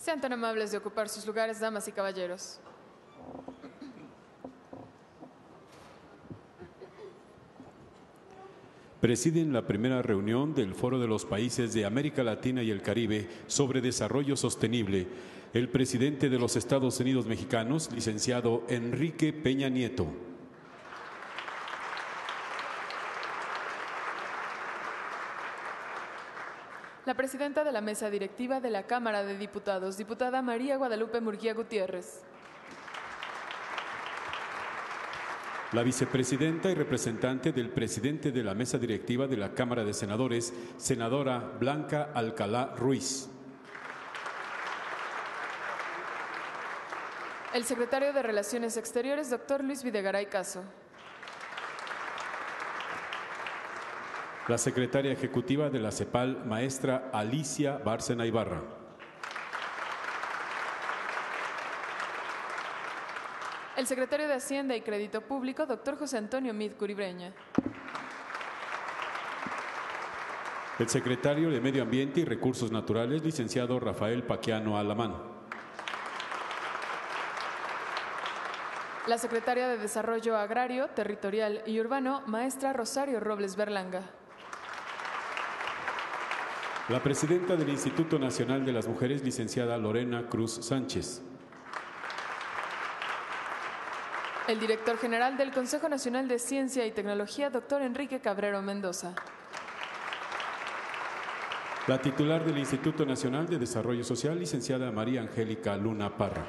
Sean tan amables de ocupar sus lugares, damas y caballeros. Presiden la primera reunión del Foro de los Países de América Latina y el Caribe sobre Desarrollo Sostenible el presidente de los Estados Unidos mexicanos, licenciado Enrique Peña Nieto. La presidenta de la mesa directiva de la Cámara de Diputados, diputada María Guadalupe Murguía Gutiérrez. La vicepresidenta y representante del presidente de la mesa directiva de la Cámara de Senadores, senadora Blanca Alcalá Ruiz. El secretario de Relaciones Exteriores, doctor Luis Videgaray Caso. La secretaria ejecutiva de la CEPAL, maestra Alicia Bárcena Ibarra. El secretario de Hacienda y Crédito Público, doctor José Antonio Mid Curibreña. El secretario de Medio Ambiente y Recursos Naturales, licenciado Rafael Paquiano Alamán. La secretaria de Desarrollo Agrario, Territorial y Urbano, maestra Rosario Robles Berlanga. La presidenta del Instituto Nacional de las Mujeres, licenciada Lorena Cruz Sánchez. El director general del Consejo Nacional de Ciencia y Tecnología, doctor Enrique Cabrero Mendoza. La titular del Instituto Nacional de Desarrollo Social, licenciada María Angélica Luna Parra.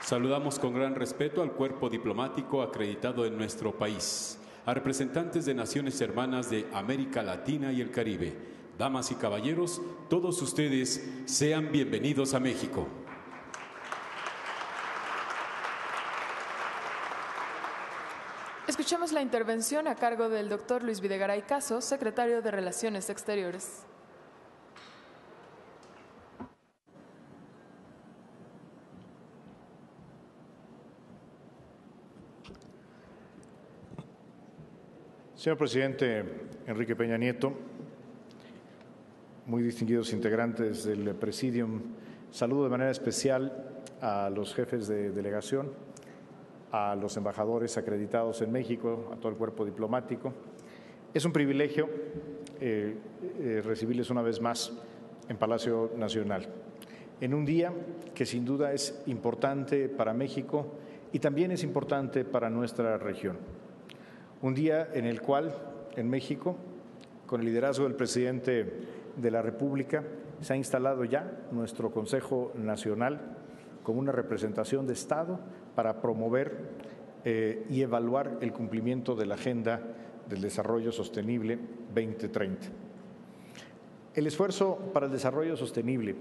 Saludamos con gran respeto al cuerpo diplomático acreditado en nuestro país, a representantes de naciones hermanas de América Latina y el Caribe. Damas y caballeros, todos ustedes sean bienvenidos a México. Escuchemos la intervención a cargo del doctor Luis Videgaray Caso, secretario de Relaciones Exteriores. Señor presidente Enrique Peña Nieto, muy distinguidos integrantes del Presidium, saludo de manera especial a los jefes de delegación, a los embajadores acreditados en México, a todo el cuerpo diplomático. Es un privilegio recibirles una vez más en Palacio Nacional, en un día que sin duda es importante para México y también es importante para nuestra región. Un día en el cual en México, con el liderazgo del presidente de la República, se ha instalado ya nuestro Consejo Nacional como una representación de Estado para promover y evaluar el cumplimiento de la Agenda del Desarrollo Sostenible 2030. El esfuerzo para el desarrollo sostenible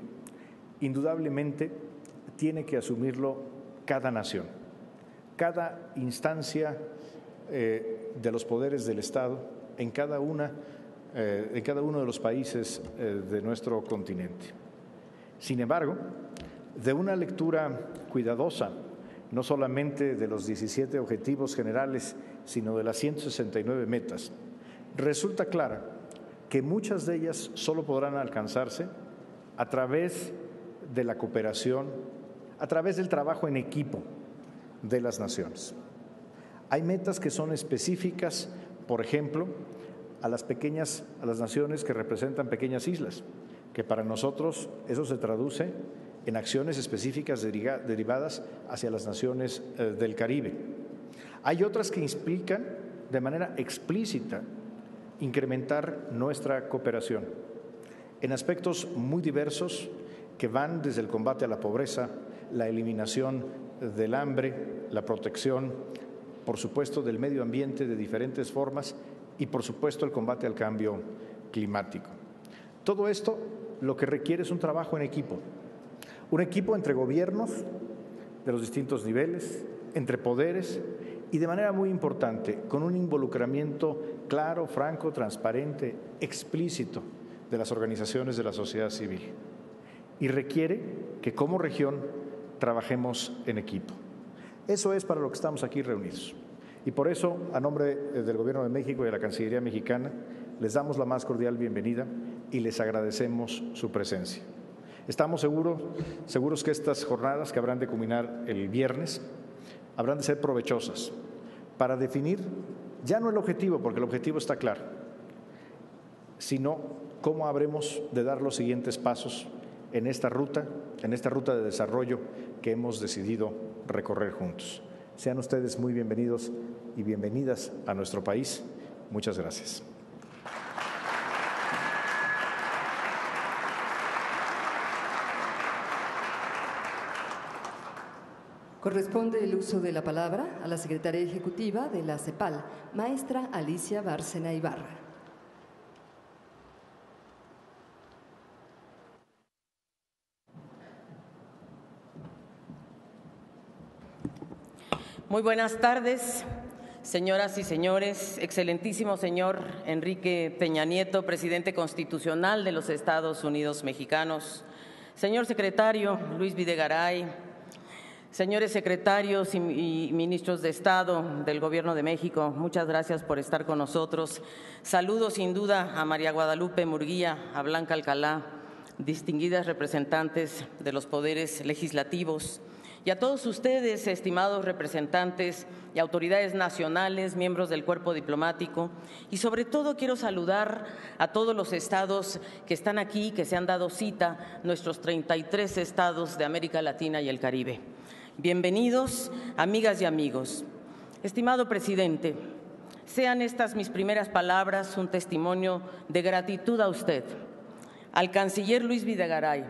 indudablemente tiene que asumirlo cada nación, cada instancia de los poderes del Estado en cada uno de los países de nuestro continente. Sin embargo, de una lectura cuidadosa, no solamente de los 17 objetivos generales, sino de las 169 metas, resulta clara que muchas de ellas solo podrán alcanzarse a través de la cooperación, a través del trabajo en equipo de las naciones. Hay metas que son específicas, por ejemplo, a las naciones que representan pequeñas islas, que para nosotros eso se traduce en acciones específicas derivadas hacia las naciones del Caribe. Hay otras que implican de manera explícita incrementar nuestra cooperación en aspectos muy diversos que van desde el combate a la pobreza, la eliminación del hambre, la protección, por supuesto, del medio ambiente de diferentes formas y, por supuesto, el combate al cambio climático. Todo esto lo que requiere es un trabajo en equipo, un equipo entre gobiernos de los distintos niveles, entre poderes y, de manera muy importante, con un involucramiento claro, franco, transparente, explícito de las organizaciones de la sociedad civil. Y requiere que como región trabajemos en equipo. Eso es para lo que estamos aquí reunidos. Y por eso, a nombre del Gobierno de México y de la Cancillería mexicana, les damos la más cordial bienvenida y les agradecemos su presencia. Estamos seguros que estas jornadas, que habrán de culminar el viernes, habrán de ser provechosas para definir ya no el objetivo, porque el objetivo está claro, sino cómo habremos de dar los siguientes pasos en esta ruta de desarrollo que hemos decidido recorrer juntos. Sean ustedes muy bienvenidos y bienvenidas a nuestro país. Muchas gracias. Corresponde el uso de la palabra a la secretaria ejecutiva de la CEPAL, maestra Alicia Bárcena Ibarra. Muy buenas tardes, señoras y señores. Excelentísimo señor Enrique Peña Nieto, presidente constitucional de los Estados Unidos mexicanos. Señor secretario Luis Videgaray, señores secretarios y ministros de Estado del Gobierno de México, muchas gracias por estar con nosotros. Saludo sin duda a María Guadalupe Murguía, a Blanca Alcalá, distinguidas representantes de los poderes legislativos, y a todos ustedes, estimados representantes y autoridades nacionales, miembros del cuerpo diplomático, y sobre todo quiero saludar a todos los estados que están aquí, que se han dado cita, nuestros 33 estados de América Latina y el Caribe. Bienvenidos, amigas y amigos. Estimado presidente, sean estas mis primeras palabras un testimonio de gratitud a usted, al canciller Luis Videgaray,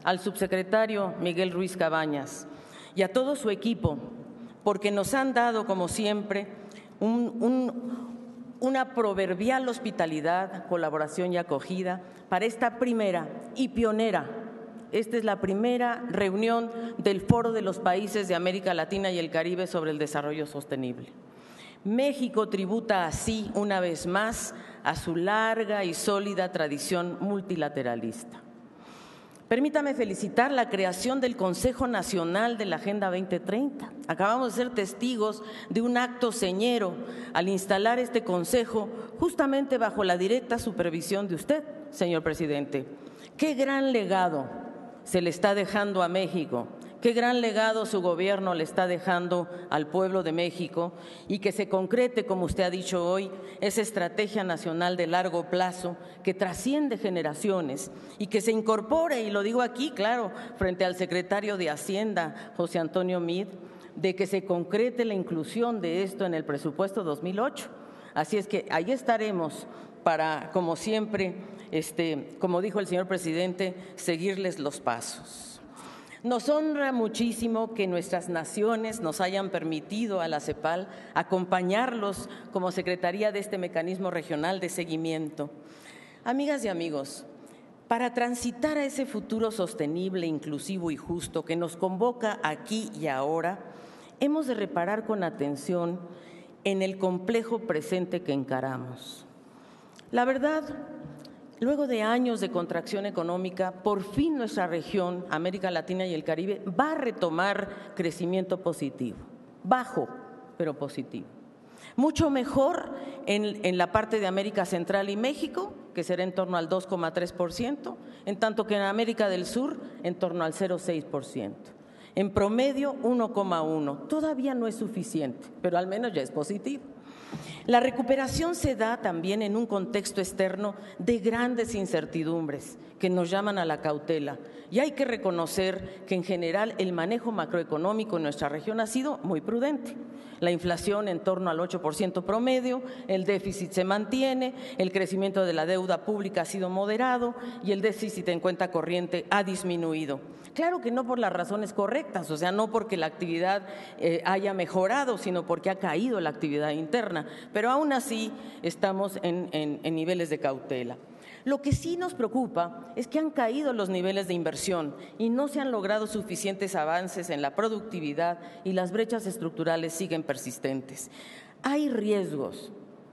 al subsecretario Miguel Ruiz Cabañas y a todo su equipo, porque nos han dado, como siempre, una proverbial hospitalidad, colaboración y acogida para esta primera y pionera. Esta es la primera reunión del Foro de los Países de América Latina y el Caribe sobre el desarrollo sostenible. México tributa así, una vez más, a su larga y sólida tradición multilateralista. Permítame felicitar la creación del Consejo Nacional de la Agenda 2030. Acabamos de ser testigos de un acto señero al instalar este consejo justamente bajo la directa supervisión de usted, señor presidente. ¡Qué gran legado se le está dejando a México! Qué gran legado su gobierno le está dejando al pueblo de México, y que se concrete, como usted ha dicho hoy, esa estrategia nacional de largo plazo que trasciende generaciones y que se incorpore, y lo digo aquí, claro, frente al secretario de Hacienda, José Antonio Meade, de que se concrete la inclusión de esto en el presupuesto 2008. Así es que ahí estaremos para, como siempre, como dijo el señor presidente, seguirles los pasos. Nos honra muchísimo que nuestras naciones nos hayan permitido a la CEPAL acompañarlos como secretaría de este mecanismo regional de seguimiento. Amigas y amigos, para transitar a ese futuro sostenible, inclusivo y justo que nos convoca aquí y ahora, hemos de reparar con atención en el complejo presente que encaramos. La verdad, luego de años de contracción económica, por fin nuestra región, América Latina y el Caribe, va a retomar crecimiento positivo, bajo, pero positivo. Mucho mejor en la parte de América Central y México, que será en torno al 2,3%, en tanto que en América del Sur en torno al 0,6%. En promedio 1,1%. Todavía no es suficiente, pero al menos ya es positivo. La recuperación se da también en un contexto externo de grandes incertidumbres que nos llaman a la cautela, y hay que reconocer que en general el manejo macroeconómico en nuestra región ha sido muy prudente. La inflación en torno al 8% promedio, el déficit se mantiene, el crecimiento de la deuda pública ha sido moderado y el déficit en cuenta corriente ha disminuido. Claro que no por las razones correctas, o sea, no porque la actividad haya mejorado, sino porque ha caído la actividad interna, pero aún así estamos en niveles de cautela. Lo que sí nos preocupa es que han caído los niveles de inversión y no se han logrado suficientes avances en la productividad, y las brechas estructurales siguen persistentes. Hay riesgos,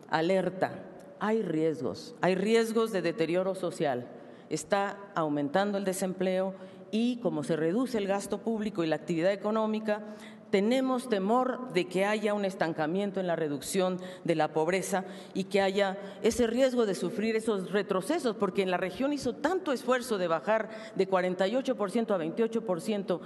alerta, hay riesgos de deterioro social. Está aumentando el desempleo y como se reduce el gasto público y la actividad económica, tenemos temor de que haya un estancamiento en la reducción de la pobreza y que haya ese riesgo de sufrir esos retrocesos, porque en la región hizo tanto esfuerzo de bajar de 48% a 28%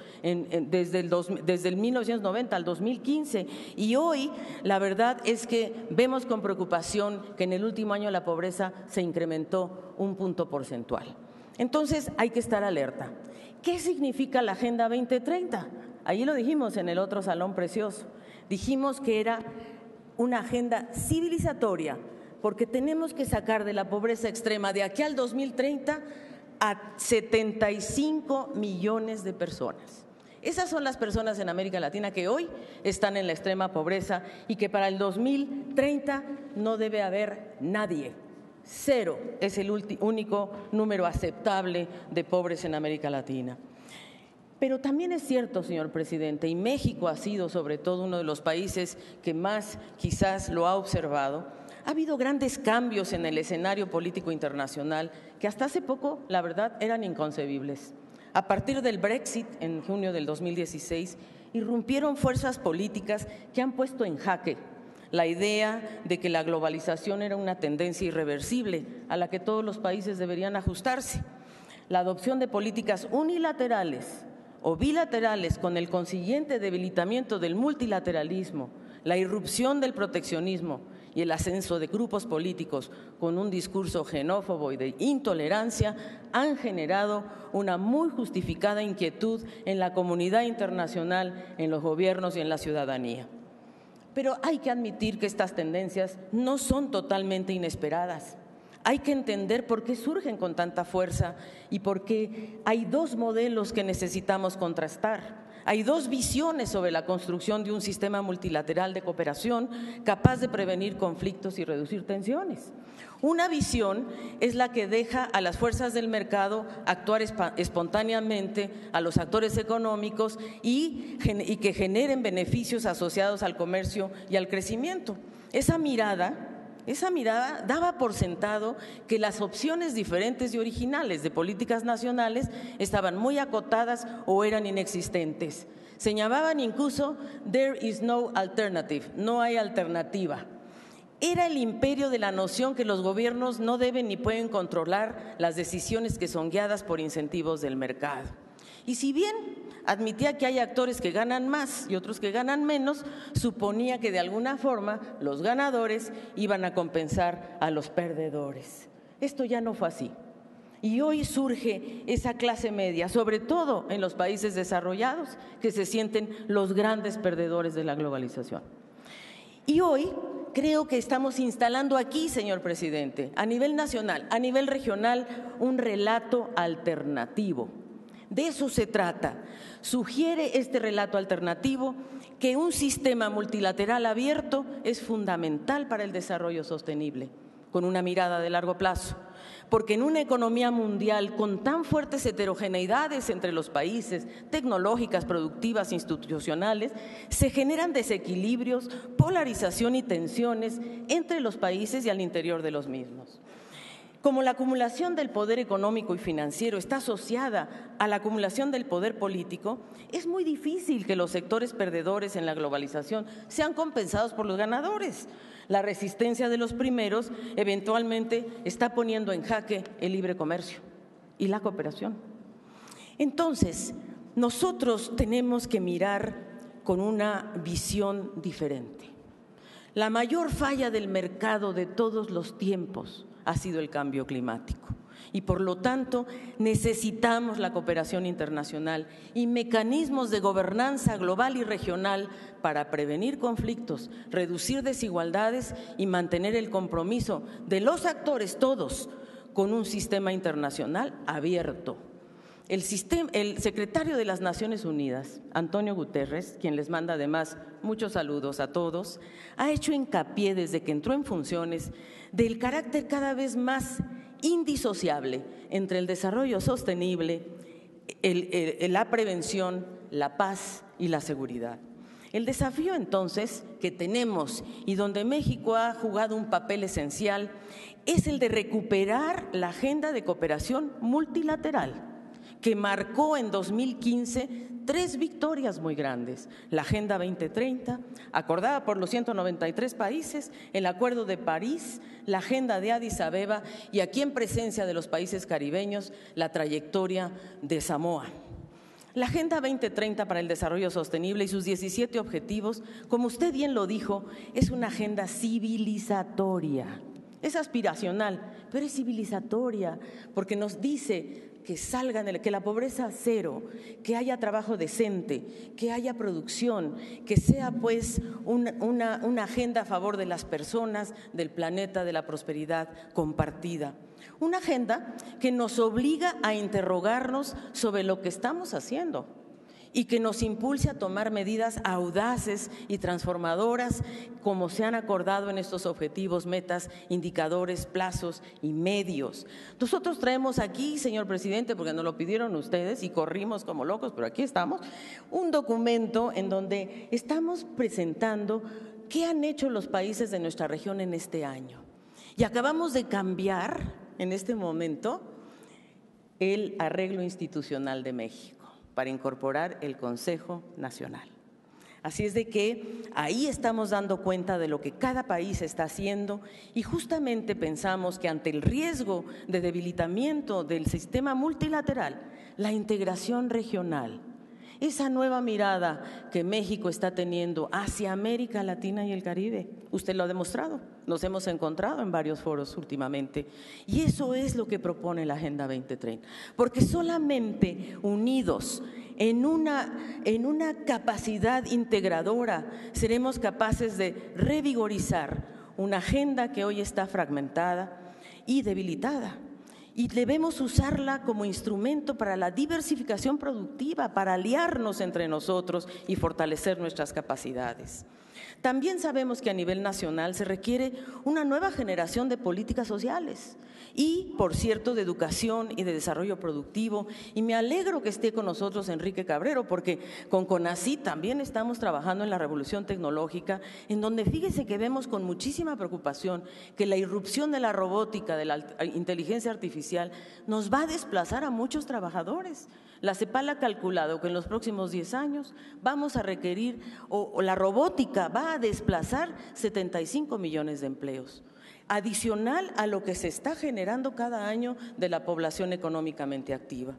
desde el 1990 al 2015, y hoy la verdad es que vemos con preocupación que en el último año la pobreza se incrementó 1 punto porcentual. Entonces hay que estar alerta. ¿Qué significa la Agenda 2030? Ahí lo dijimos en el otro salón precioso. Dijimos que era una agenda civilizatoria, porque tenemos que sacar de la pobreza extrema de aquí al 2030 a 75 millones de personas. Esas son las personas en América Latina que hoy están en la extrema pobreza y que para el 2030 no debe haber nadie. 0 es el único número aceptable de pobres en América Latina. Pero también es cierto, señor presidente, y México ha sido sobre todo uno de los países que más quizás lo ha observado, ha habido grandes cambios en el escenario político internacional que hasta hace poco, la verdad, eran inconcebibles. A partir del Brexit, en junio del 2016, irrumpieron fuerzas políticas que han puesto en jaque la idea de que la globalización era una tendencia irreversible a la que todos los países deberían ajustarse. La adopción de políticas unilaterales o bilaterales con el consiguiente debilitamiento del multilateralismo, la irrupción del proteccionismo y el ascenso de grupos políticos con un discurso xenófobo y de intolerancia han generado una muy justificada inquietud en la comunidad internacional, en los gobiernos y en la ciudadanía. Pero hay que admitir que estas tendencias no son totalmente inesperadas. Hay que entender por qué surgen con tanta fuerza y por qué hay 2 modelos que necesitamos contrastar. Hay 2 visiones sobre la construcción de un sistema multilateral de cooperación capaz de prevenir conflictos y reducir tensiones. Una visión es la que deja a las fuerzas del mercado actuar espontáneamente, a los actores económicos y que generen beneficios asociados al comercio y al crecimiento. Esa mirada daba por sentado que las opciones diferentes y originales de políticas nacionales estaban muy acotadas o eran inexistentes. Señalaban incluso "there is no alternative", no hay alternativa. Era el imperio de la noción que los gobiernos no deben ni pueden controlar las decisiones que son guiadas por incentivos del mercado. Y si bien admitía que hay actores que ganan más y otros que ganan menos, suponía que de alguna forma los ganadores iban a compensar a los perdedores. Esto ya no fue así. Y hoy surge esa clase media, sobre todo en los países desarrollados, que se sienten los grandes perdedores de la globalización. Y hoy creo que estamos instalando aquí, señor presidente, a nivel nacional, a nivel regional, un relato alternativo. De eso se trata. Sugiere este relato alternativo que un sistema multilateral abierto es fundamental para el desarrollo sostenible, con una mirada de largo plazo, porque en una economía mundial con tan fuertes heterogeneidades entre los países, tecnológicas, productivas, institucionales, se generan desequilibrios, polarización y tensiones entre los países y al interior de los mismos. Como la acumulación del poder económico y financiero está asociada a la acumulación del poder político, es muy difícil que los sectores perdedores en la globalización sean compensados por los ganadores. La resistencia de los primeros eventualmente está poniendo en jaque el libre comercio y la cooperación. Entonces, nosotros tenemos que mirar con una visión diferente. La mayor falla del mercado de todos los tiempos ha sido el cambio climático y por lo tanto necesitamos la cooperación internacional y mecanismos de gobernanza global y regional para prevenir conflictos, reducir desigualdades y mantener el compromiso de los actores todos con un sistema internacional abierto. El secretario de las Naciones Unidas, Antonio Guterres, quien les manda además muchos saludos a todos, ha hecho hincapié desde que entró en funciones del carácter cada vez más indisociable entre el desarrollo sostenible, la prevención, la paz y la seguridad. El desafío entonces que tenemos y donde México ha jugado un papel esencial es el de recuperar la agenda de cooperación multilateral, que marcó en 2015 3 victorias muy grandes: la Agenda 2030, acordada por los 193 países, el Acuerdo de París, la Agenda de Addis Abeba y, aquí en presencia de los países caribeños, la trayectoria de Samoa. La Agenda 2030 para el Desarrollo Sostenible y sus 17 objetivos, como usted bien lo dijo, es una agenda civilizatoria. Es aspiracional, pero es civilizatoria, porque nos dice que la pobreza cero, que haya trabajo decente, que haya producción, que sea pues una agenda a favor de las personas, del planeta, de la prosperidad compartida. Una agenda que nos obliga a interrogarnos sobre lo que estamos haciendo y que nos impulse a tomar medidas audaces y transformadoras, como se han acordado en estos objetivos, metas, indicadores, plazos y medios. Nosotros traemos aquí, señor presidente, porque nos lo pidieron ustedes y corrimos como locos, pero aquí estamos, un documento en donde estamos presentando qué han hecho los países de nuestra región en este año. Y acabamos de cambiar en este momento el arreglo institucional de México para incorporar el Consejo Nacional. Así es de que ahí estamos dando cuenta de lo que cada país está haciendo y justamente pensamos que ante el riesgo de debilitamiento del sistema multilateral, la integración regional, esa nueva mirada que México está teniendo hacia América Latina y el Caribe, usted lo ha demostrado, nos hemos encontrado en varios foros últimamente, y eso es lo que propone la Agenda 2030, porque solamente unidos en una capacidad integradora seremos capaces de revigorizar una agenda que hoy está fragmentada y debilitada. Y debemos usarla como instrumento para la diversificación productiva, para aliarnos entre nosotros y fortalecer nuestras capacidades. También sabemos que a nivel nacional se requiere una nueva generación de políticas sociales y, por cierto, de educación y de desarrollo productivo. Y me alegro que esté con nosotros Enrique Cabrero, porque con CONACYT también estamos trabajando en la revolución tecnológica, en donde fíjese que vemos con muchísima preocupación que la irrupción de la robótica, de la inteligencia artificial, nos va a desplazar a muchos trabajadores. La CEPAL ha calculado que en los próximos 10 años vamos a requerir, o la robótica va a desplazar 75 millones de empleos, adicional a lo que se está generando cada año de la población económicamente activa.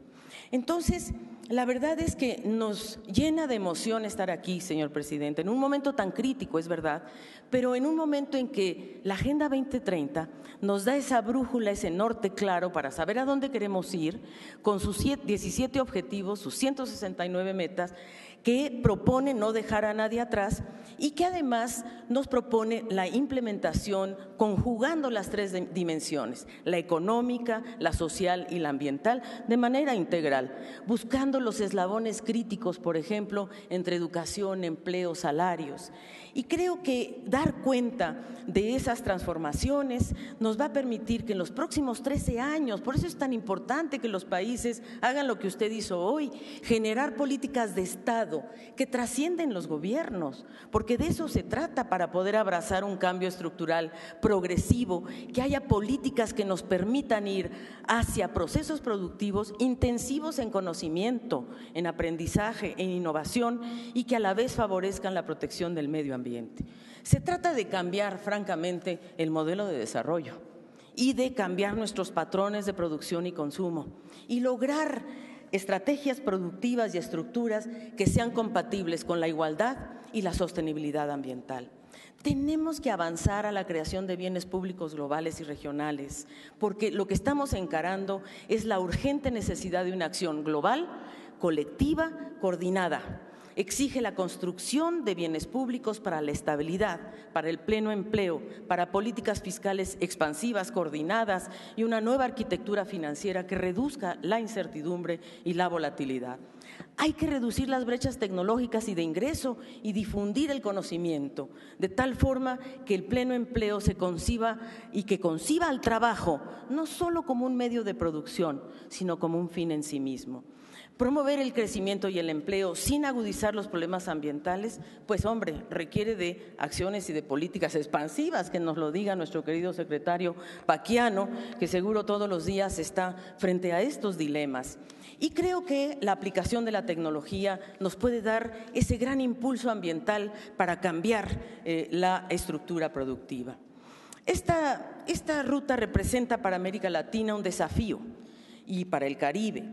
Entonces, la verdad es que nos llena de emoción estar aquí, señor presidente, en un momento tan crítico, es verdad, pero en un momento en que la Agenda 2030 nos da esa brújula, ese norte claro para saber a dónde queremos ir, con sus 17 objetivos, sus 169 metas, que propone no dejar a nadie atrás y que además nos propone la implementación conjugando las 3 dimensiones, la económica, la social y la ambiental, de manera integral, buscando los eslabones críticos, por ejemplo, entre educación, empleo, salarios. Y creo que dar cuenta de esas transformaciones nos va a permitir que en los próximos 13 años, por eso es tan importante que los países hagan lo que usted hizo hoy, generar políticas de Estado que trascienden los gobiernos, porque de eso se trata para poder abrazar un cambio estructural progresivo, que haya políticas que nos permitan ir hacia procesos productivos intensivos en conocimiento, en aprendizaje, en innovación y que a la vez favorezcan la protección del medio ambiente. Se trata de cambiar, francamente, el modelo de desarrollo y de cambiar nuestros patrones de producción y consumo y lograr estrategias productivas y estructuras que sean compatibles con la igualdad y la sostenibilidad ambiental. Tenemos que avanzar a la creación de bienes públicos globales y regionales, porque lo que estamos encarando es la urgente necesidad de una acción global, colectiva, coordinada. Exige la construcción de bienes públicos para la estabilidad, para el pleno empleo, para políticas fiscales expansivas, coordinadas y una nueva arquitectura financiera que reduzca la incertidumbre y la volatilidad. Hay que reducir las brechas tecnológicas y de ingreso y difundir el conocimiento, de tal forma que el pleno empleo se conciba y que conciba al trabajo no solo como un medio de producción, sino como un fin en sí mismo. Promover el crecimiento y el empleo sin agudizar minimizar los problemas ambientales, pues hombre, requiere de acciones y de políticas expansivas, que nos lo diga nuestro querido secretario Paquiano, que seguro todos los días está frente a estos dilemas. Y creo que la aplicación de la tecnología nos puede dar ese gran impulso ambiental para cambiar la estructura productiva. Esta ruta representa para América Latina un desafío y para el Caribe.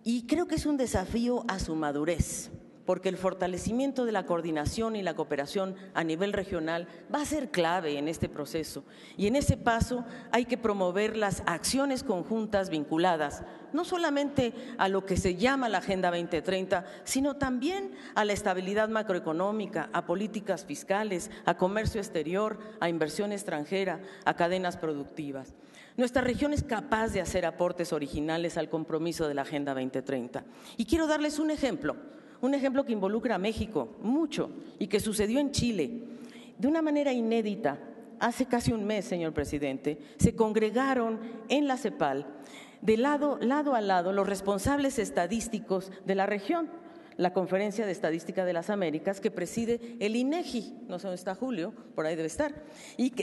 Y creo que es un desafío a su madurez, porque el fortalecimiento de la coordinación y la cooperación a nivel regional va a ser clave en este proceso. Y en ese paso hay que promover las acciones conjuntas vinculadas, no solamente a lo que se llama la Agenda 2030, sino también a la estabilidad macroeconómica, a políticas fiscales, a comercio exterior, a inversión extranjera, a cadenas productivas. Nuestra región es capaz de hacer aportes originales al compromiso de la Agenda 2030. Y quiero darles un ejemplo que involucra a México mucho y que sucedió en Chile. De una manera inédita, hace casi un mes, señor presidente, se congregaron en la CEPAL, de lado a lado, los responsables estadísticos de la región, la Conferencia de Estadística de las Américas, que preside el INEGI, no sé dónde está Julio, por ahí debe estar, y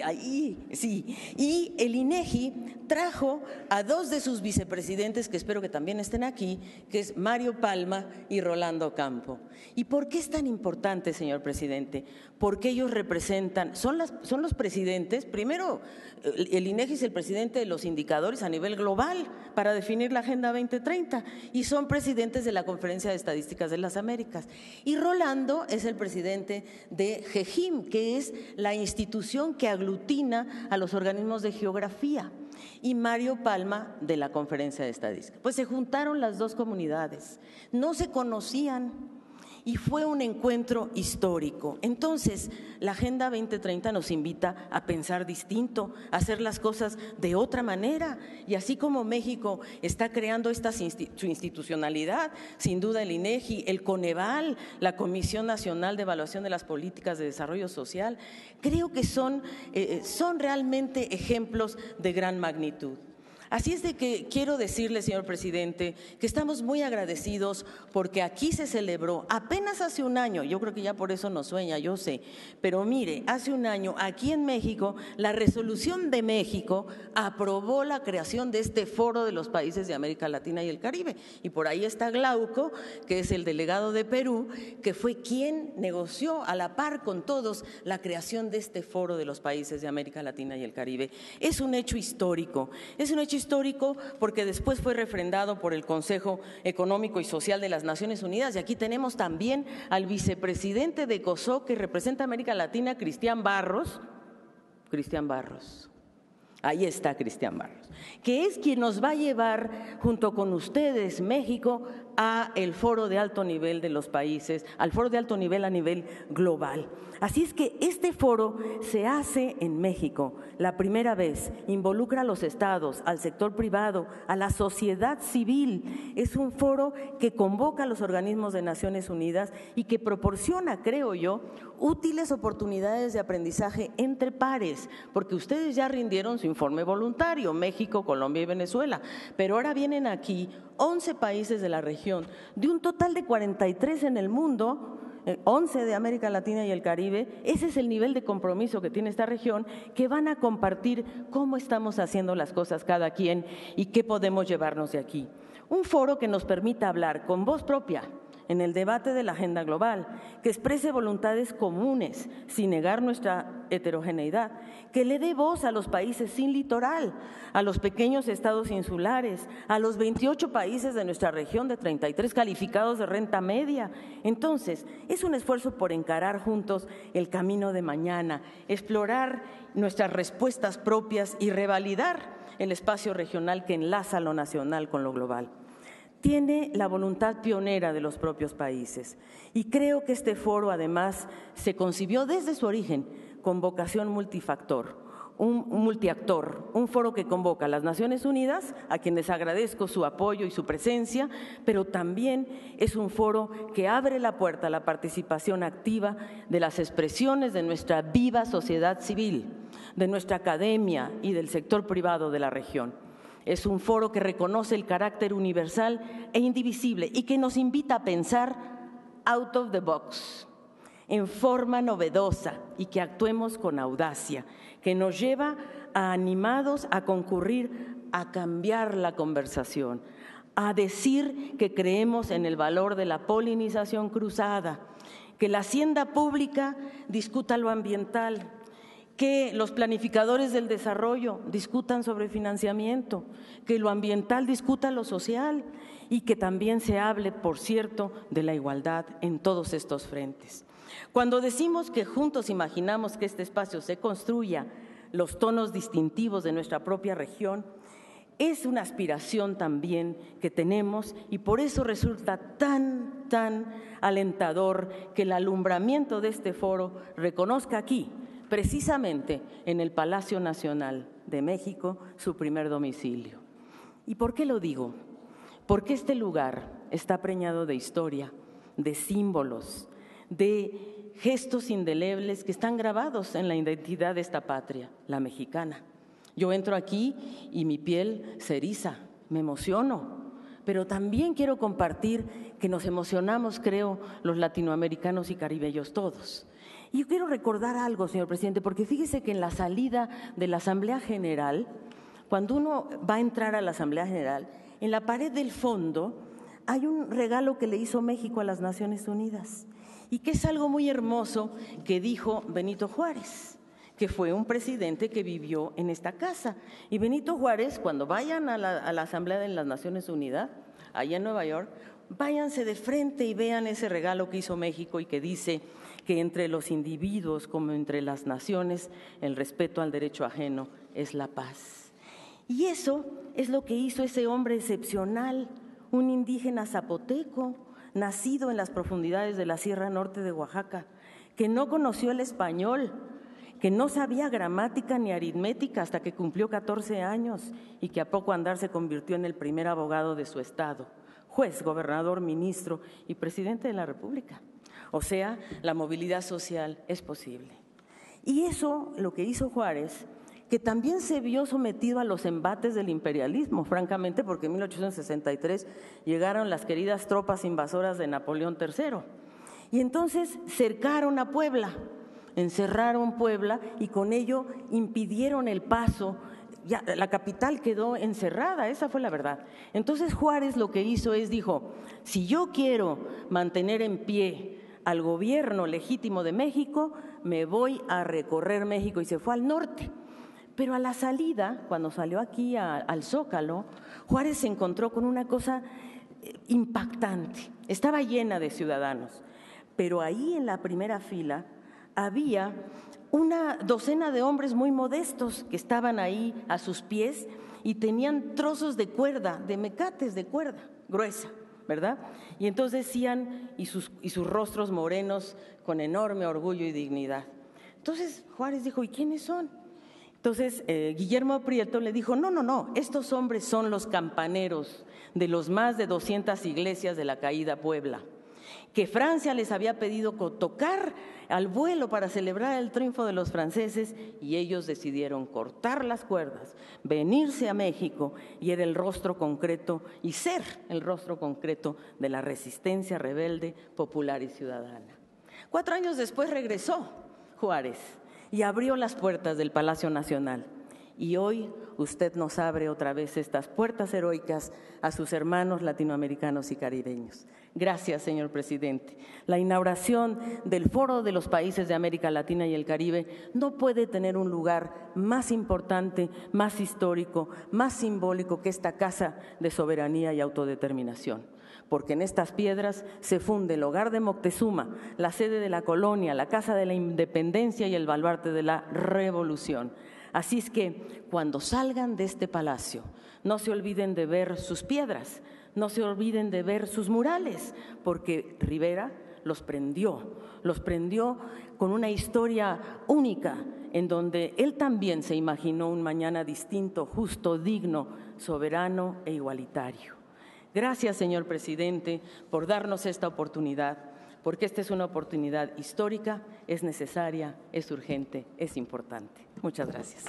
el INEGI trajo a dos de sus vicepresidentes, que espero que también estén aquí, que es Mario Palma y Rolando Campo. ¿Y por qué es tan importante, señor presidente? Porque ellos representan, son los presidentes, primero, el INEGI es el presidente de los indicadores a nivel global para definir la Agenda 2030 y son presidentes de la Conferencia de Estadísticas de las Américas. Y Rolando es el presidente de GEGIM, que es la institución que aglutina a los organismos de geografía, y Mario Palma de la Conferencia de Estadística. Pues se juntaron las dos comunidades, no se conocían, y fue un encuentro histórico. Entonces, la Agenda 2030 nos invita a pensar distinto, a hacer las cosas de otra manera. Y así como México está creando su institucionalidad, sin duda el INEGI, el Coneval, la Comisión Nacional de Evaluación de las Políticas de Desarrollo Social, creo que son realmente ejemplos de gran magnitud. Así es de que quiero decirle, señor presidente, que estamos muy agradecidos porque aquí se celebró apenas hace un año, yo creo que ya por eso nos sueña, yo sé, pero mire, hace un año aquí en México, la resolución de México aprobó la creación de este foro de los países de América Latina y el Caribe. Y por ahí está Glauco, que es el delegado de Perú, que fue quien negoció a la par con todos la creación de este foro de los países de América Latina y el Caribe. Es un hecho histórico, porque después fue refrendado por el Consejo Económico y Social de las Naciones Unidas, y aquí tenemos también al vicepresidente de ECOSOC, que representa a América Latina, Cristian Barros, ahí está Cristian Barros, que es quien nos va a llevar junto con ustedes, México, a el foro de alto nivel de los países, al foro de alto nivel a nivel global. Así es que este foro se hace en México, la primera vez, involucra a los estados, al sector privado, a la sociedad civil. Es un foro que convoca a los organismos de Naciones Unidas y que proporciona, creo yo, útiles oportunidades de aprendizaje entre pares, porque ustedes ya rindieron su informe voluntario, México, Colombia y Venezuela, pero ahora vienen aquí 11 países de la región, de un total de 43 en el mundo, 11 de América Latina y el Caribe. Ese es el nivel de compromiso que tiene esta región, que van a compartir cómo estamos haciendo las cosas cada quien y qué podemos llevarnos de aquí. Un foro que nos permita hablar con voz propia en el debate de la agenda global, que exprese voluntades comunes sin negar nuestra heterogeneidad, que le dé voz a los países sin litoral, a los pequeños estados insulares, a los 28 países de nuestra región de 33 calificados de renta media. Entonces, es un esfuerzo por encarar juntos el camino de mañana, explorar nuestras respuestas propias y revalidar el espacio regional que enlaza lo nacional con lo global. Tiene la voluntad pionera de los propios países. Y creo que este foro, además, se concibió desde su origen con vocación multifactor, un multiactor, un foro que convoca a las Naciones Unidas, a quienes agradezco su apoyo y su presencia, pero también es un foro que abre la puerta a la participación activa de las expresiones de nuestra viva sociedad civil, de nuestra academia y del sector privado de la región. Es un foro que reconoce el carácter universal e indivisible y que nos invita a pensar out of the box, en forma novedosa y que actuemos con audacia, que nos lleva a animados a concurrir a cambiar la conversación, a decir que creemos en el valor de la polinización cruzada, que la hacienda pública discuta lo ambiental, que los planificadores del desarrollo discutan sobre financiamiento, que lo ambiental discuta lo social y que también se hable, por cierto, de la igualdad en todos estos frentes. Cuando decimos que juntos imaginamos que este espacio se construya los tonos distintivos de nuestra propia región, es una aspiración también que tenemos y por eso resulta tan alentador que el alumbramiento de este foro reconozca aquí, precisamente en el Palacio Nacional de México, su primer domicilio. ¿Y por qué lo digo? Porque este lugar está preñado de historia, de símbolos, de gestos indelebles que están grabados en la identidad de esta patria, la mexicana. Yo entro aquí y mi piel se eriza, me emociono, pero también quiero compartir que nos emocionamos, creo, los latinoamericanos y caribeños todos. Y yo quiero recordar algo, señor presidente, porque fíjese que en la salida de la Asamblea General, cuando uno va a entrar a la Asamblea General, en la pared del fondo hay un regalo que le hizo México a las Naciones Unidas y que es algo muy hermoso que dijo Benito Juárez, que fue un presidente que vivió en esta casa. Y Benito Juárez, cuando vayan a la Asamblea de las Naciones Unidas, allá en Nueva York, váyanse de frente y vean ese regalo que hizo México y que dice que entre los individuos como entre las naciones el respeto al derecho ajeno es la paz. Y eso es lo que hizo ese hombre excepcional, un indígena zapoteco, nacido en las profundidades de la Sierra Norte de Oaxaca, que no conoció el español, que no sabía gramática ni aritmética hasta que cumplió 14 años y que a poco andar se convirtió en el primer abogado de su estado, juez, gobernador, ministro y presidente de la República. O sea, la movilidad social es posible. Y eso, lo que hizo Juárez, que también se vio sometido a los embates del imperialismo, francamente, porque en 1863 llegaron las queridas tropas invasoras de Napoleón III. Y entonces cercaron a Puebla, encerraron Puebla y con ello impidieron el paso. Ya, la capital quedó encerrada, esa fue la verdad. Entonces Juárez lo que hizo es, dijo, si yo quiero mantener en pie al gobierno legítimo de México, me voy a recorrer México y se fue al norte. Pero a la salida, cuando salió aquí al Zócalo, Juárez se encontró con una cosa impactante. Estaba llena de ciudadanos, pero ahí en la primera fila había una docena de hombres muy modestos que estaban ahí a sus pies y tenían trozos de cuerda, de mecates de cuerda gruesa, ¿verdad? Y entonces decían, y sus rostros morenos con enorme orgullo y dignidad. Entonces Juárez dijo, ¿y quiénes son? Entonces Guillermo Prieto le dijo, no, estos hombres son los campaneros de los más de 200 iglesias de la caída Puebla, que Francia les había pedido tocar al vuelo para celebrar el triunfo de los franceses y ellos decidieron cortar las cuerdas, venirse a México y era el rostro concreto y ser el rostro concreto de la resistencia rebelde, popular y ciudadana. 4 años después regresó Juárez y abrió las puertas del Palacio Nacional. Y hoy usted nos abre otra vez estas puertas heroicas a sus hermanos latinoamericanos y caribeños. Gracias, señor presidente. La inauguración del Foro de los Países de América Latina y el Caribe no puede tener un lugar más importante, más histórico, más simbólico que esta Casa de Soberanía y Autodeterminación. Porque en estas piedras se funde el hogar de Moctezuma, la sede de la colonia, la Casa de la Independencia y el baluarte de la Revolución. Así es que cuando salgan de este palacio, no se olviden de ver sus piedras, no se olviden de ver sus murales, porque Rivera los prendió con una historia única, en donde él también se imaginó un mañana distinto, justo, digno, soberano e igualitario. Gracias, señor presidente, por darnos esta oportunidad, porque esta es una oportunidad histórica, es necesaria, es urgente, es importante. Muchas gracias.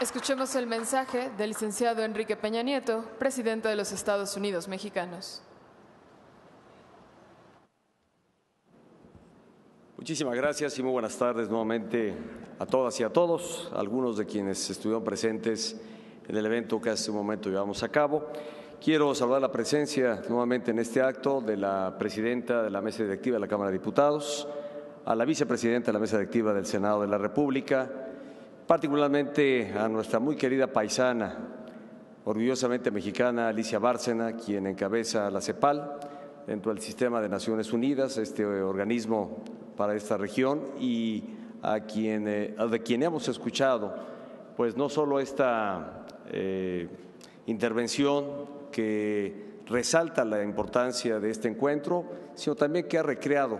Escuchemos el mensaje del licenciado Enrique Peña Nieto, presidente de los Estados Unidos mexicanos. Muchísimas gracias y muy buenas tardes nuevamente a todas y a todos, algunos de quienes estuvieron presentes en el evento que hace un momento llevamos a cabo. Quiero saludar la presencia nuevamente en este acto de la presidenta de la Mesa Directiva de la Cámara de Diputados, a la vicepresidenta de la Mesa Directiva del Senado de la República, particularmente a nuestra muy querida paisana, orgullosamente mexicana, Alicia Bárcena, quien encabeza la CEPAL dentro del Sistema de Naciones Unidas, este organismo para esta región, y de quien hemos escuchado, pues no solo esta intervención que resalta la importancia de este encuentro, sino también que ha recreado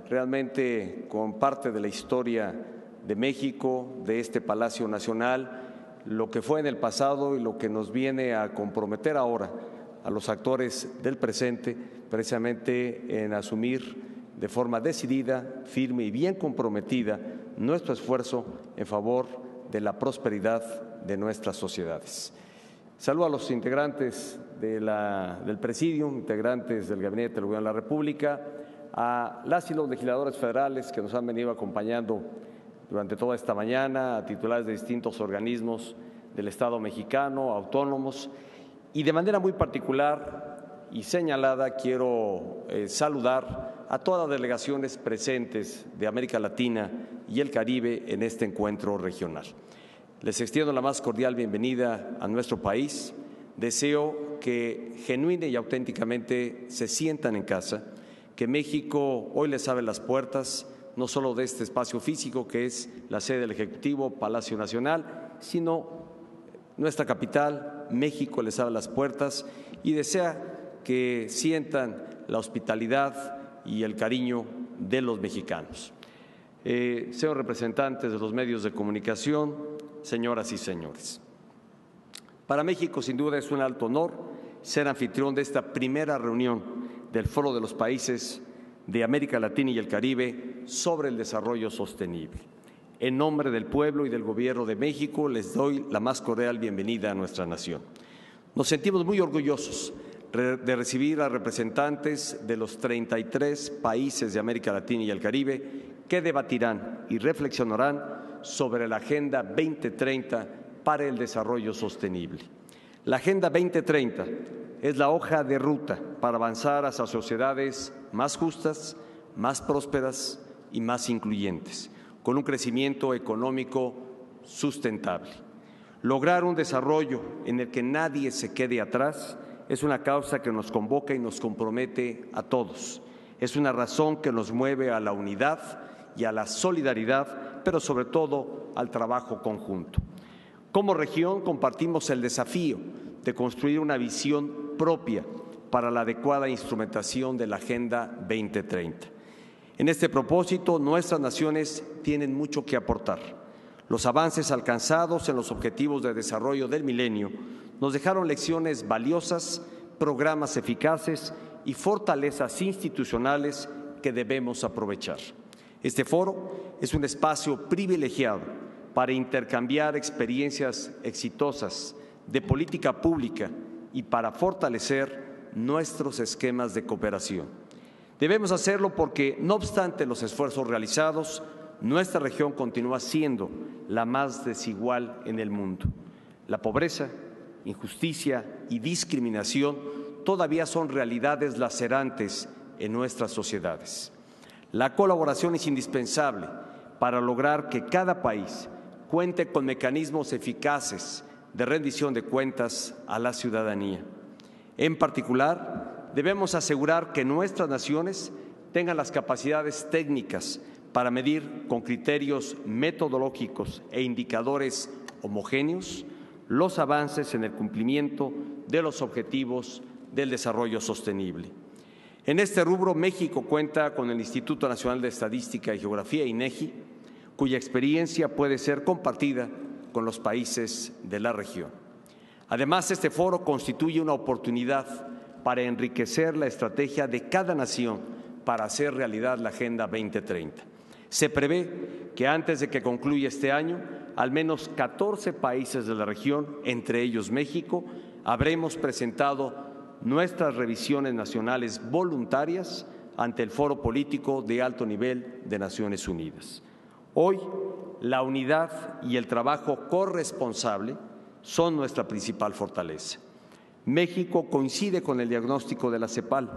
realmente con parte de la historia de México, de este Palacio Nacional, lo que fue en el pasado y lo que nos viene a comprometer ahora a los actores del presente, precisamente en asumir de forma decidida, firme y bien comprometida nuestro esfuerzo en favor de la prosperidad de nuestras sociedades. Saludo a los integrantes del Presidium, integrantes del Gabinete del Gobierno de la República, a las y los legisladores federales que nos han venido acompañando durante toda esta mañana, a titulares de distintos organismos del Estado mexicano, autónomos, y de manera muy particular y señalada quiero saludar a todas las delegaciones presentes de América Latina y el Caribe en este encuentro regional. Les extiendo la más cordial bienvenida a nuestro país. Deseo que genuina y auténticamente se sientan en casa, que México hoy les abre las puertas, no solo de este espacio físico que es la sede del Ejecutivo, Palacio Nacional, sino nuestra capital, México, les abre las puertas y desea que sientan la hospitalidad y el cariño de los mexicanos. Señores representantes de los medios de comunicación, señoras y señores, para México sin duda es un alto honor ser anfitrión de esta primera reunión del Foro de los Países de América Latina y el Caribe sobre el desarrollo sostenible. En nombre del pueblo y del Gobierno de México les doy la más cordial bienvenida a nuestra nación. Nos sentimos muy orgullosos de recibir a representantes de los 33 países de América Latina y el Caribe que debatirán y reflexionarán sobre la Agenda 2030 para el desarrollo sostenible. La Agenda 2030 es la hoja de ruta para avanzar hacia sociedades más justas, más prósperas y más incluyentes, con un crecimiento económico sustentable. Lograr un desarrollo en el que nadie se quede atrás es una causa que nos convoca y nos compromete a todos. Es una razón que nos mueve a la unidad y a la solidaridad, pero sobre todo al trabajo conjunto. Como región compartimos el desafío de construir una visión propia para la adecuada instrumentación de la Agenda 2030. En este propósito, nuestras naciones tienen mucho que aportar. Los avances alcanzados en los objetivos de desarrollo del milenio nos dejaron lecciones valiosas, programas eficaces y fortalezas institucionales que debemos aprovechar. Este foro es un espacio privilegiado para intercambiar experiencias exitosas de política pública y para fortalecer nuestros esquemas de cooperación. Debemos hacerlo porque, no obstante los esfuerzos realizados, nuestra región continúa siendo la más desigual en el mundo. La pobreza, injusticia y discriminación todavía son realidades lacerantes en nuestras sociedades. La colaboración es indispensable para lograr que cada país cuente con mecanismos eficaces de rendición de cuentas a la ciudadanía. En particular, debemos asegurar que nuestras naciones tengan las capacidades técnicas para medir con criterios metodológicos e indicadores homogéneos los avances en el cumplimiento de los objetivos del desarrollo sostenible. En este rubro, México cuenta con el Instituto Nacional de Estadística y Geografía, INEGI, cuya experiencia puede ser compartida con los países de la región. Además, este foro constituye una oportunidad para enriquecer la estrategia de cada nación para hacer realidad la Agenda 2030. Se prevé que antes de que concluya este año, al menos 14 países de la región, entre ellos México, habremos presentado nuestras revisiones nacionales voluntarias ante el Foro Político de Alto Nivel de Naciones Unidas. Hoy, la unidad y el trabajo corresponsable son nuestra principal fortaleza. México coincide con el diagnóstico de la CEPAL.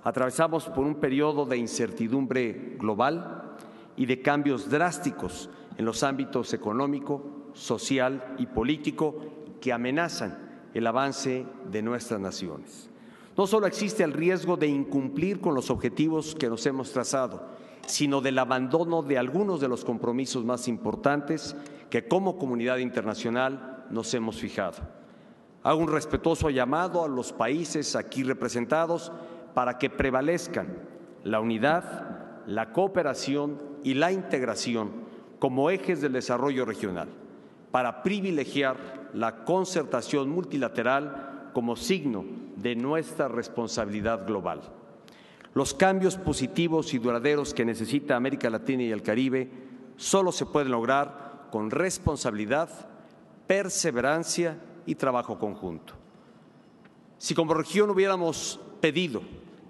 Atravesamos por un periodo de incertidumbre global y de cambios drásticos en los ámbitos económico, social y político que amenazan el avance de nuestras naciones. No solo existe el riesgo de incumplir con los objetivos que nos hemos trazado, sino del abandono de algunos de los compromisos más importantes que como comunidad internacional nos hemos fijado. Hago un respetuoso llamado a los países aquí representados para que prevalezcan la unidad, la cooperación y la integración como ejes del desarrollo regional, para privilegiar la concertación multilateral como signo de nuestra responsabilidad global. Los cambios positivos y duraderos que necesita América Latina y el Caribe solo se pueden lograr con responsabilidad, perseverancia y trabajo conjunto. Si como región hubiéramos pedido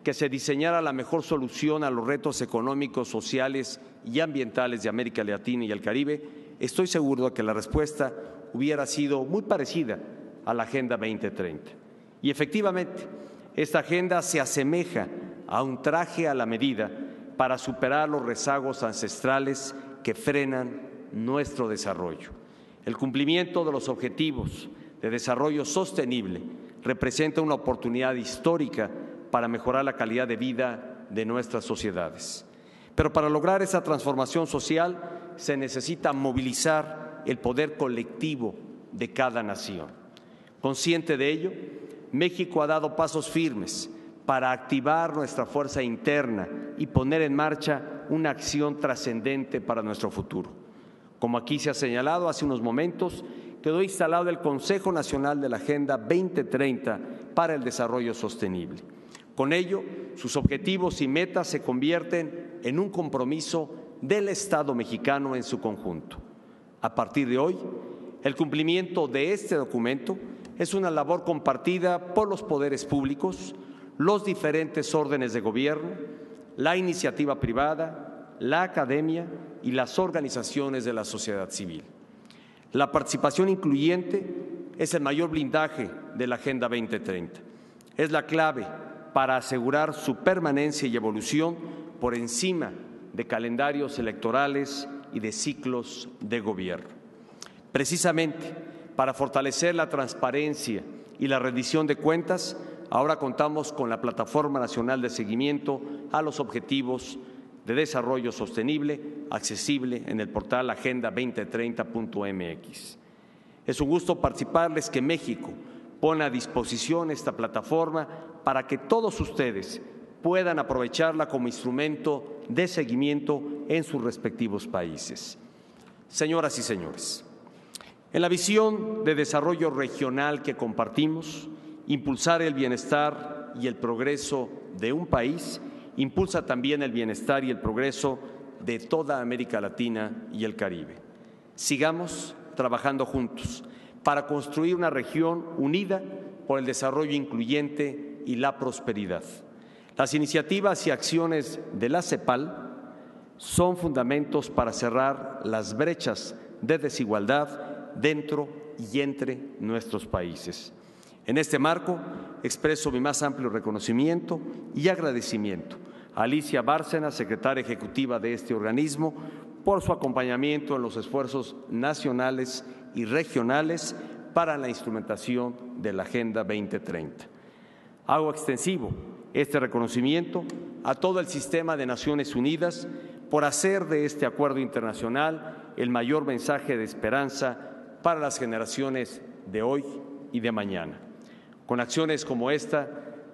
que se diseñara la mejor solución a los retos económicos, sociales y ambientales de América Latina y el Caribe, estoy seguro de que la respuesta hubiera sido muy parecida a la Agenda 2030. Y efectivamente, esta agenda se asemeja a un traje a la medida para superar los rezagos ancestrales que frenan nuestro desarrollo. El cumplimiento de los objetivos de desarrollo sostenible representa una oportunidad histórica para mejorar la calidad de vida de nuestras sociedades. Pero para lograr esa transformación social se necesita movilizar el poder colectivo de cada nación. Consciente de ello, México ha dado pasos firmes para activar nuestra fuerza interna y poner en marcha una acción trascendente para nuestro futuro. Como aquí se ha señalado hace unos momentos, quedó instalado el Consejo Nacional de la Agenda 2030 para el Desarrollo Sostenible. Con ello, sus objetivos y metas se convierten en un compromiso del Estado mexicano en su conjunto. A partir de hoy, el cumplimiento de este documento es una labor compartida por los poderes públicos, los diferentes órdenes de gobierno, la iniciativa privada, la academia y las organizaciones de la sociedad civil. La participación incluyente es el mayor blindaje de la Agenda 2030. Es la clave para asegurar su permanencia y evolución por encima de calendarios electorales y de ciclos de gobierno. Precisamente para fortalecer la transparencia y la rendición de cuentas, ahora contamos con la Plataforma Nacional de Seguimiento a los Objetivos de Desarrollo Sostenible, accesible en el portal agenda2030.mx. Es un gusto participarles que México pone a disposición esta plataforma para que todos ustedes puedan aprovecharla como instrumento de seguimiento en sus respectivos países. Señoras y señores, en la visión de desarrollo regional que compartimos, impulsar el bienestar y el progreso de un país impulsa también el bienestar y el progreso de toda América Latina y el Caribe. Sigamos trabajando juntos para construir una región unida por el desarrollo incluyente y la prosperidad. Las iniciativas y acciones de la CEPAL son fundamentos para cerrar las brechas de desigualdad dentro y entre nuestros países. En este marco, expreso mi más amplio reconocimiento y agradecimiento a Alicia Bárcena, secretaria ejecutiva de este organismo, por su acompañamiento en los esfuerzos nacionales y regionales para la instrumentación de la Agenda 2030. Hago extensivo este reconocimiento a todo el sistema de Naciones Unidas por hacer de este acuerdo internacional el mayor mensaje de esperanza para las generaciones de hoy y de mañana. Con acciones como esta,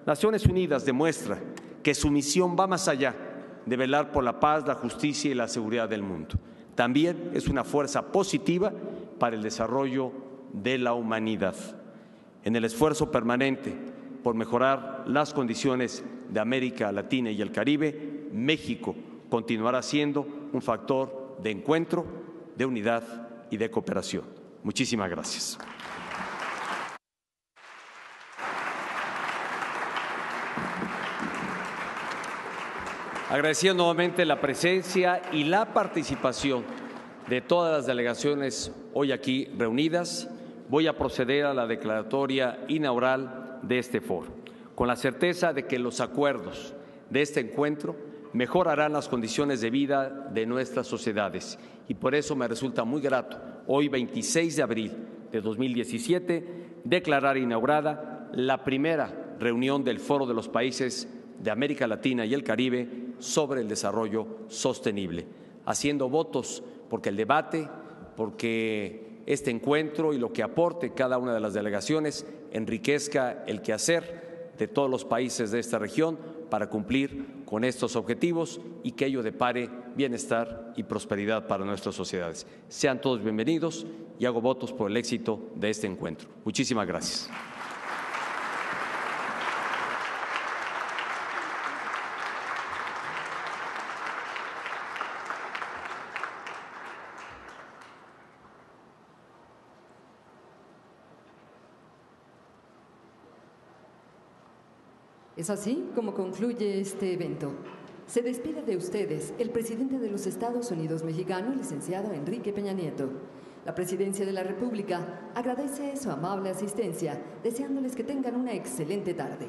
Naciones Unidas demuestra que su misión va más allá de velar por la paz, la justicia y la seguridad del mundo. También es una fuerza positiva para el desarrollo de la humanidad. En el esfuerzo permanente por mejorar las condiciones de América Latina y el Caribe, México continuará siendo un factor de encuentro, de unidad y de cooperación. Muchísimas gracias. Agradeciendo nuevamente la presencia y la participación de todas las delegaciones hoy aquí reunidas, voy a proceder a la declaratoria inaugural de este foro, con la certeza de que los acuerdos de este encuentro mejorarán las condiciones de vida de nuestras sociedades. Y por eso me resulta muy grato, hoy 26 de abril de 2017, declarar inaugurada la primera reunión del Foro de los Países de América Latina y el Caribe sobre el desarrollo sostenible, haciendo votos porque el debate, porque este encuentro y lo que aporte cada una de las delegaciones enriquezca el quehacer de todos los países de esta región para cumplir con estos objetivos y que ello depare bienestar y prosperidad para nuestras sociedades. Sean todos bienvenidos y hago votos por el éxito de este encuentro. Muchísimas gracias. Es así como concluye este evento. Se despide de ustedes el presidente de los Estados Unidos mexicanos, licenciado Enrique Peña Nieto. La Presidencia de la República agradece su amable asistencia, deseándoles que tengan una excelente tarde.